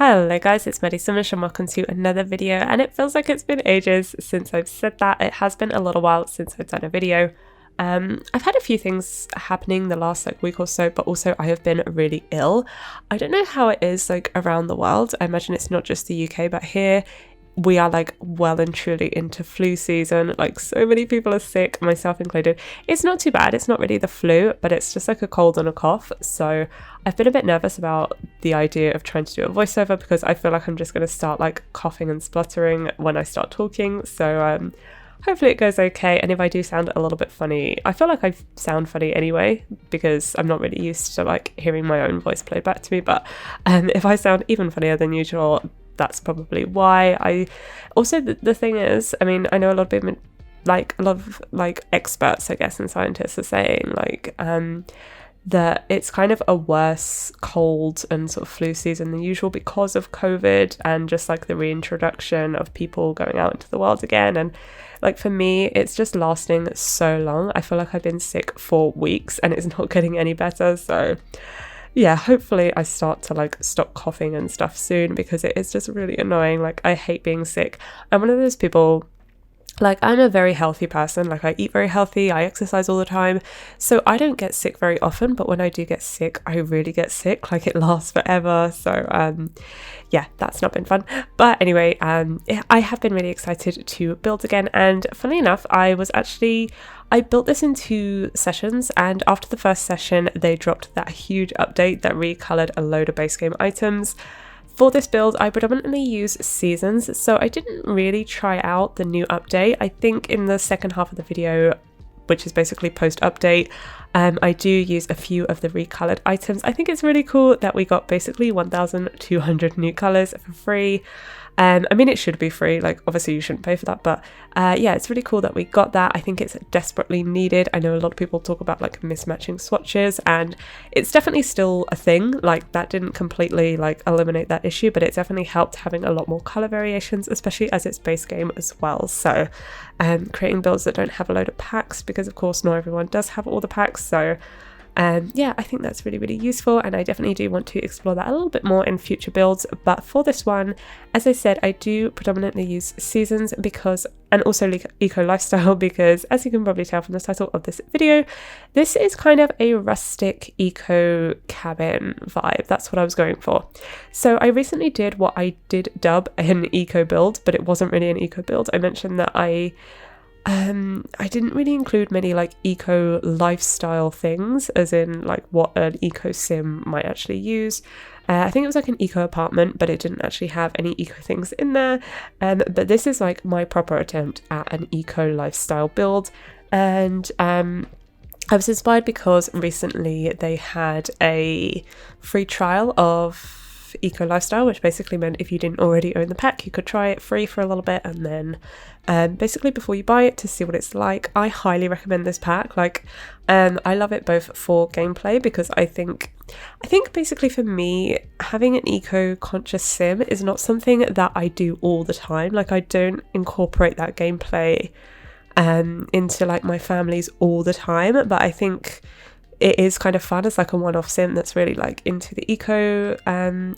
Hello guys, it's Maddie Sumish and welcome to another video, and it feels like it's been ages since I've said that. It has been a little while since I've done a video. I've had a few things happening the last week or so, but also I have been really ill. I don't know how it is around the world. I imagine it's not just the UK, but here we are well and truly into flu season. So many people are sick, myself included. It's not too bad, it's not really the flu, but it's just a cold and a cough. So I've been a bit nervous about the idea of trying to do a voiceover because I feel like I'm just going to start coughing and spluttering when I start talking. So hopefully it goes okay, and if I do sound a little bit funny, I feel like I sound funny anyway because I'm not really used to hearing my own voice played back to me, but if I sound even funnier than usual, that's probably why. I also, the thing is, I mean, I know a lot of people, a lot of experts, I guess, and scientists are saying that it's kind of a worse cold and sort of flu season than usual because of COVID and just the reintroduction of people going out into the world again. And for me, it's just lasting so long. I feel like I've been sick for weeks and it's not getting any better. So yeah, hopefully I start to stop coughing and stuff soon because it is just really annoying. I hate being sick. I'm one of those people, I'm a very healthy person. I eat very healthy, I exercise all the time, so I don't get sick very often, but when I do get sick, I really get sick. It lasts forever. So yeah, that's not been fun. But anyway, I have been really excited to build again, and funnily enough, I built this in 2 sessions, and after the first session they dropped that huge update that recolored a load of base game items. For this build, I predominantly use seasons, so I didn't really try out the new update. I think in the second half of the video, which is basically post-update, I do use a few of the recolored items. I think it's really cool that we got basically 1,200 new colors for free. I mean, it should be free, obviously you shouldn't pay for that, but yeah, it's really cool that we got that. I think it's desperately needed. I know a lot of people talk about mismatching swatches, and it's definitely still a thing. That didn't completely eliminate that issue, but it definitely helped having a lot more color variations, especially as it's base game as well. So creating builds that don't have a load of packs, because of course not everyone does have all the packs. So yeah, I think that's really, really useful, and I definitely do want to explore that a little bit more in future builds. But for this one, as I said, I do predominantly use seasons and also eco lifestyle, because as you can probably tell from the title of this video, this is kind of a rustic eco cabin vibe. That's what I was going for. So I recently did what I did dub an eco build, but it wasn't really an eco build. I mentioned that I didn't really include many eco lifestyle things, as in what an eco sim might actually use. I think it was an eco apartment, but it didn't actually have any eco things in there. But this is my proper attempt at an eco lifestyle build. And I was inspired because recently they had a free trial of eco lifestyle, which basically meant if you didn't already own the pack, you could try it free for a little bit, and then basically before you buy it, to see what it's like. I highly recommend this pack. I love it both for gameplay, because I think basically for me, having an eco-conscious sim is not something that I do all the time. I don't incorporate that gameplay into my families all the time, but I think it is kind of fun as a one-off sim that's really into the eco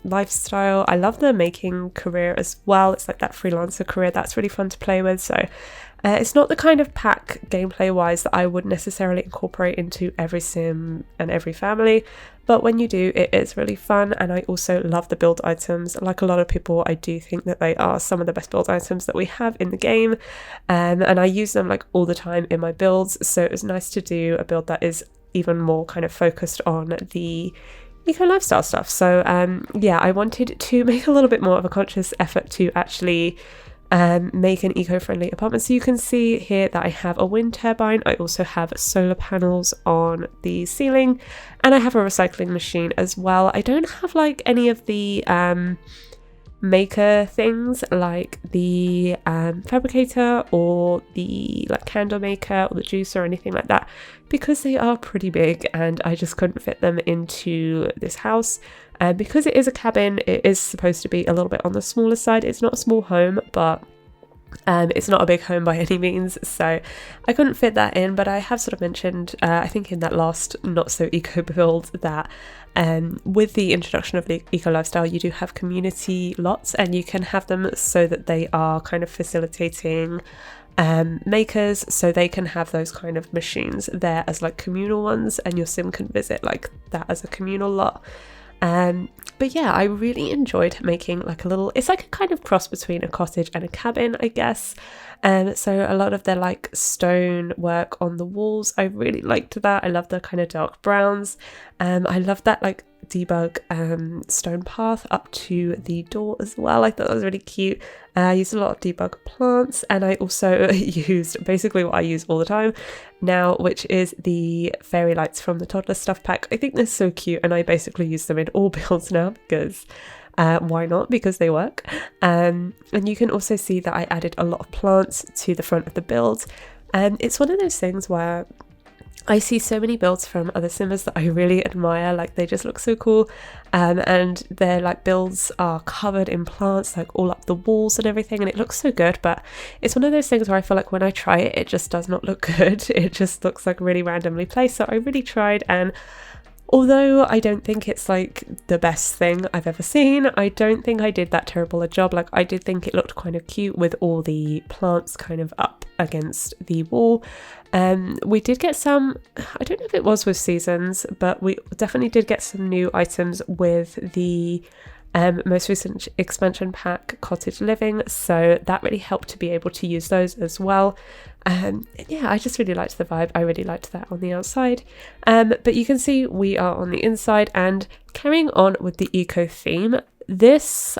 lifestyle. I love the making career as well. It's that freelancer career that's really fun to play with. So it's not the kind of pack gameplay wise that I would necessarily incorporate into every sim and every family, but when you do, it is really fun. And I also love the build items. Like a lot of people, I do think that they are some of the best build items that we have in the game, and I use them all the time in my builds. So it was nice to do a build that is even more kind of focused on the eco lifestyle stuff. So yeah, I wanted to make a little bit more of a conscious effort to actually make an eco-friendly apartment. So you can see here that I have a wind turbine. I also have solar panels on the ceiling, and I have a recycling machine as well. I don't have any of the maker things like the fabricator or the candle maker or the juicer or anything like that, because they are pretty big and I just couldn't fit them into this house. Because it is a cabin, it is supposed to be a little bit on the smaller side. It's not a small home, but It's not a big home by any means, so I couldn't fit that in, but I have sort of mentioned, I think in that last not so eco build, that with the introduction of the eco lifestyle, you do have community lots, and you can have them so that they are kind of facilitating makers, so they can have those kind of machines there as like communal ones, and your sim can visit like that as a communal lot. But yeah, I really enjoyed making like a little, it's like a kind of cross between a cottage and a cabin, I guess. So a lot of the like stone work on the walls, I really liked that. I love the kind of dark browns. I love that like debug stone path up to the door as well. I thought that was really cute. I used a lot of debug plants, and I also used basically what I use all the time now, which is the fairy lights from the toddler stuff pack. I think they're so cute, and I basically use them in all builds now because why not? Because they work. And you can also see that I added a lot of plants to the front of the build. And it's one of those things where I see so many builds from other simmers that I really admire, like they just look so cool, and their like builds are covered in plants like all up the walls and everything, and it looks so good. But it's one of those things where I feel like when I try it, it just does not look good. It just looks like really randomly placed. So I really tried, and although I don't think it's like the best thing I've ever seen, I don't think I did that terrible a job. Like I did think it looked kind of cute with all the plants kind of up against the wall. We did get some, I don't know if it was with seasons, but we definitely did get some new items with the most recent expansion pack, Cottage Living, so that really helped to be able to use those as well. Yeah, I just really liked the vibe. I really liked that on the outside. But you can see we are on the inside, and carrying on with the eco theme, this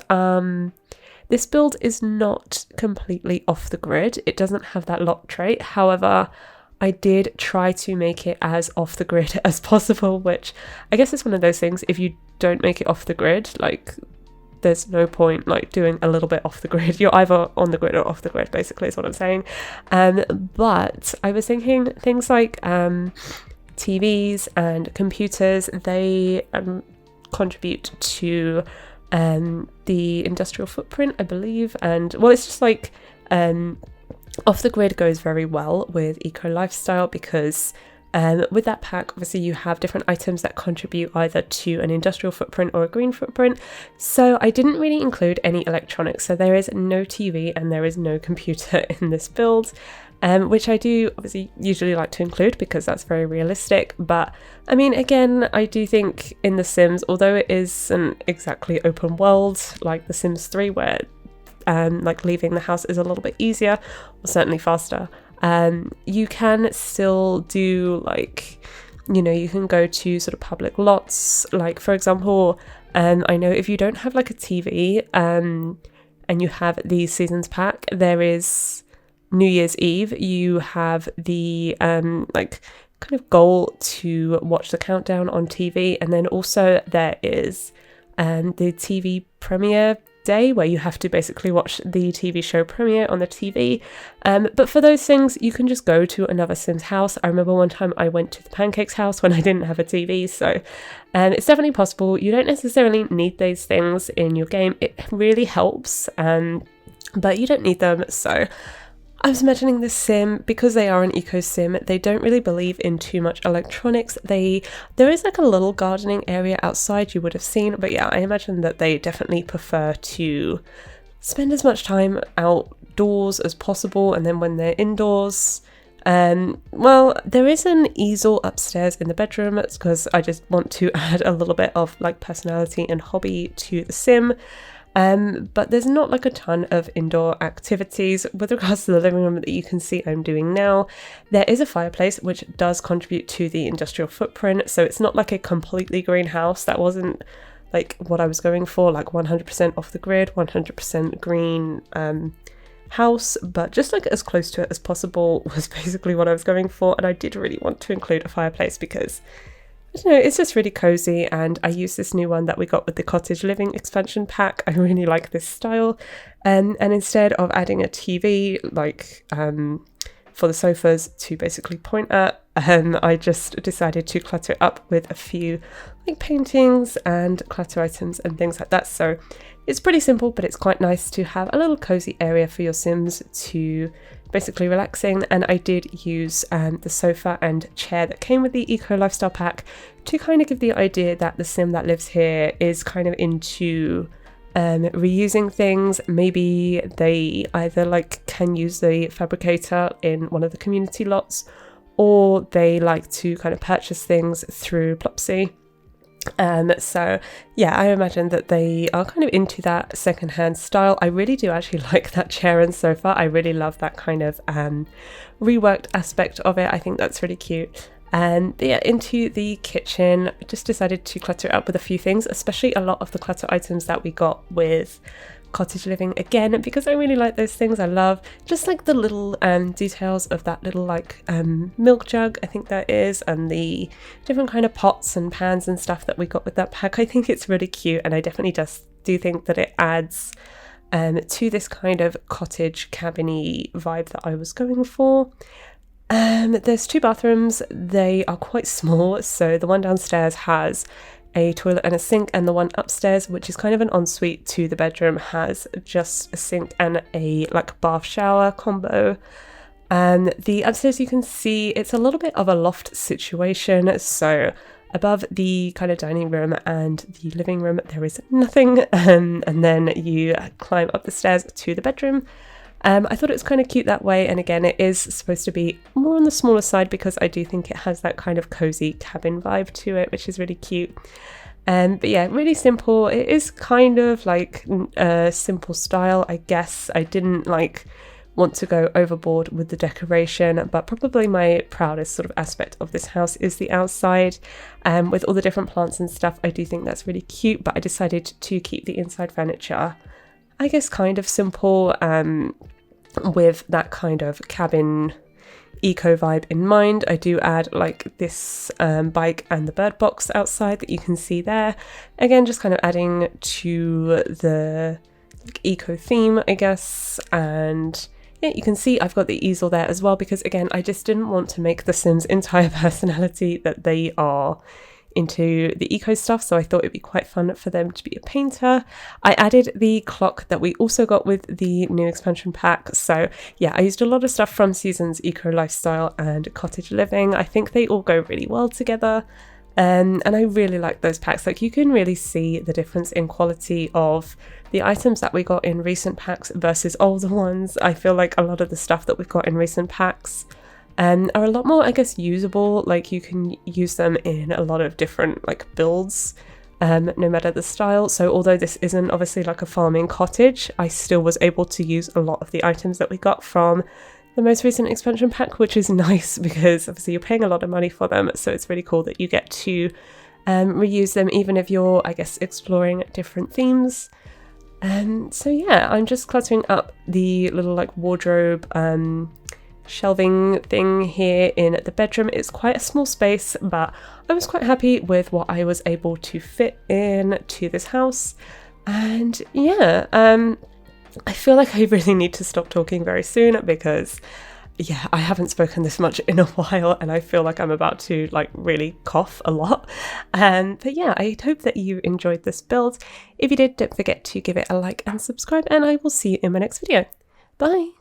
build is not completely off the grid. It doesn't have that lock trait. However, I did try to make it as off the grid as possible, which I guess is one of those things, if you don't make it off the grid, like there's no point like doing a little bit off the grid. You're either on the grid or off the grid, basically is what I'm saying. But I was thinking things like TVs and computers, they contribute to the industrial footprint, I believe, and well, it's just like off the grid goes very well with eco lifestyle because with that pack, obviously you have different items that contribute either to an industrial footprint or a green footprint. So I didn't really include any electronics. So there is no TV and there is no computer in this build, which I do obviously usually like to include because that's very realistic. But I mean, again, I do think in The Sims, although it isn't exactly open world like The Sims 3 where like leaving the house is a little bit easier or certainly faster, you can still do like, you know, you can go to sort of public lots, like for example, I know if you don't have like a TV and you have the seasons pack, there is New Year's Eve, you have the like kind of goal to watch the countdown on TV, and then also there is the TV premiere day where you have to basically watch the TV show premiere on the TV. But for those things, you can just go to another Sims house. I remember one time I went to the Pancakes house when I didn't have a TV, so it's definitely possible. You don't necessarily need these things in your game. It really helps, but you don't need them. So I was imagining this sim, because they are an eco sim, they don't really believe in too much electronics. There is like a little gardening area outside you would have seen, but yeah, I imagine that they definitely prefer to spend as much time outdoors as possible, and then when they're indoors, well, there is an easel upstairs in the bedroom because I just want to add a little bit of like personality and hobby to the sim. But there's not like a ton of indoor activities. With regards to the living room that you can see I'm doing now, there is a fireplace which does contribute to the industrial footprint, so it's not like a completely green house. That wasn't like what I was going for, like 100% off the grid, 100% green house, but just like as close to it as possible was basically what I was going for. And I did really want to include a fireplace because I don't know, it's just really cozy, and I use this new one that we got with the Cottage Living expansion pack. I really like this style, and instead of adding a TV like for the sofas to basically point at, I just decided to clutter it up with a few like paintings and clutter items and things like that. So it's pretty simple, but it's quite nice to have a little cozy area for your Sims to basically relaxing. And I did use the sofa and chair that came with the eco lifestyle pack to kind of give the idea that the Sim that lives here is kind of into reusing things. Maybe they either like can use the fabricator in one of the community lots, or they like to kind of purchase things through Plopsy. So yeah, I imagine that they are kind of into that secondhand style. I really do actually like that chair and sofa. I really love that kind of reworked aspect of it. I think that's really cute. And yeah, into the kitchen, I just decided to clutter it up with a few things, especially a lot of the clutter items that we got with cottage living again, because I really like those things. I love just like the little details of that little like milk jug, I think that is, and the different kind of pots and pans and stuff that we got with that pack. I think it's really cute, and I definitely just do think that it adds to this kind of cottage cabin-y vibe that I was going for. There's 2 bathrooms. They are quite small, so the one downstairs has a toilet and a sink, and the one upstairs, which is kind of an ensuite to the bedroom, has just a sink and a like bath shower combo. The upstairs, you can see it's a little bit of a loft situation, so above the kind of dining room and the living room there is nothing, and then you climb up the stairs to the bedroom. I thought it was kind of cute that way, and again, it is supposed to be more on the smaller side because I do think it has that kind of cozy cabin vibe to it, which is really cute. But yeah, really simple. It is kind of like a simple style, I guess. I didn't like want to go overboard with the decoration, but probably my proudest sort of aspect of this house is the outside, with all the different plants and stuff. I do think that's really cute, but I decided to keep the inside furniture, I guess, kind of simple, with that kind of cabin eco vibe in mind. I do add like this bike and the bird box outside that you can see there. Again, just kind of adding to the like, eco theme, I guess. And yeah, you can see I've got the easel there as well, because again, I just didn't want to make the Sims' entire personality that they are into the eco stuff, so I thought it'd be quite fun for them to be a painter. I added the clock that we also got with the new expansion pack, so yeah, I used a lot of stuff from Seasons, Eco Lifestyle and Cottage Living. I think they all go really well together, and I really like those packs. Like, you can really see the difference in quality of the items that we got in recent packs versus older ones. I feel like a lot of the stuff that we've got in recent packs are a lot more, I guess, usable. Like, you can use them in a lot of different like builds, no matter the style. So although this isn't obviously like a farming cottage, I still was able to use a lot of the items that we got from the most recent expansion pack, which is nice because obviously you're paying a lot of money for them, so it's really cool that you get to reuse them even if you're, I guess, exploring different themes. So yeah, I'm just cluttering up the little like wardrobe shelving thing here in the bedroom. It's quite a small space, but I was quite happy with what I was able to fit in to this house. And yeah, I feel like I really need to stop talking very soon, because yeah, I haven't spoken this much in a while and I feel like I'm about to like really cough a lot. But yeah, I hope that you enjoyed this build. If you did, don't forget to give it a like and subscribe, and I will see you in my next video. Bye!